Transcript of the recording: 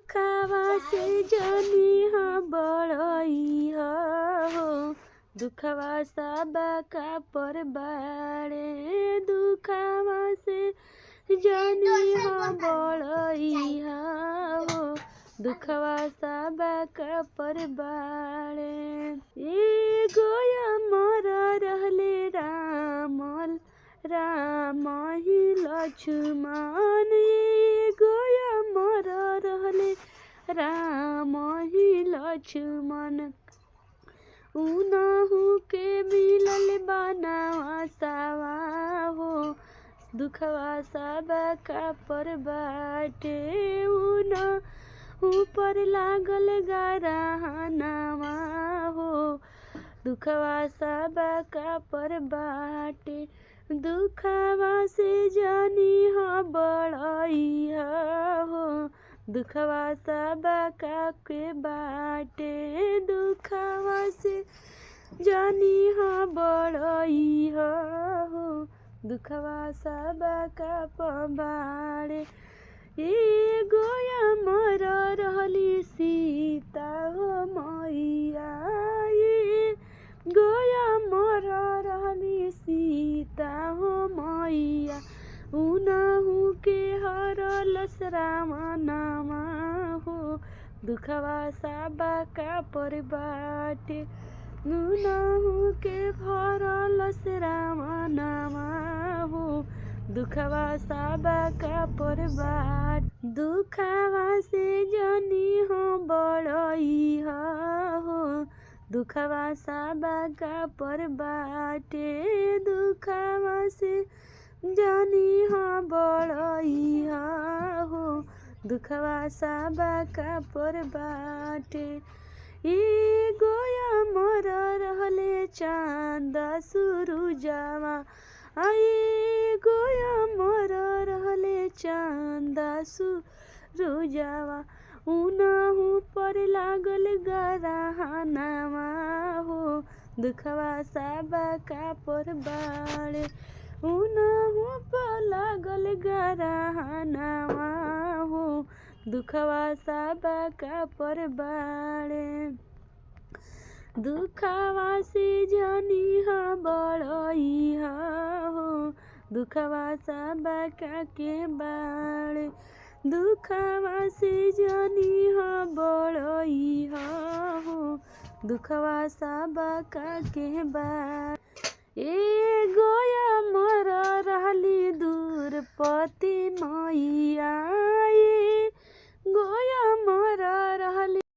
दुखावा से जानी हाँ बड़ई हो दुखवा सबा का पर बाड़े दुखावा से जानी हाँ बड़ई हो दुखवा सबा का पर बाड़े ए गोया मर रहले रामल राम ही लक्ष्मण ए गोया मर रहले राम ही लक्ष्मण उनहु के मिलल बनावा सावा हो दुखवा सबा का पर बाटे उनहु पर लागल गरहनावा हो दुखवा सबा का पर बाटे दुखवा से जानी हाँ बड़ई हो दुखवा सबा का के बाटे दुखवा से जानी हाँ बड़ई हो दुखवा सबा का पबाड़े ए गोया मर रहली सीता हो मैया ए गोया मर रहली सीता हो मैया उनहु के हरलस रावणवा हो दुखवा सबा का पर बाटे उनहु के भरलस रावणवा हो दुखवा सबा का पर बाट दुखवा से जानी हो बड़ई हो दुखवा सबा का पर बाटे दुखवा से जानी हाँ बड़ई हो दुखवा सबा का पर बाटे ए गोया मर रहले चांद सुरुजवा आए गोया मर रहले चांद सुरुजवा उनहु पर लागल गरहनावा हो दुखवा सबा का पर बाड़े उनहु पर लागल गरहनावा हो दुखवा सबा का पर बाड़े दुखवा से जानी हाँ बड़ई हो दुखवा सबा का के बाड़े दुखवा से जानी हाँ बड़ई हो दुखवा सबा का के बाड़े ए गोया मर रहली दूरपति मैया ए गोया मर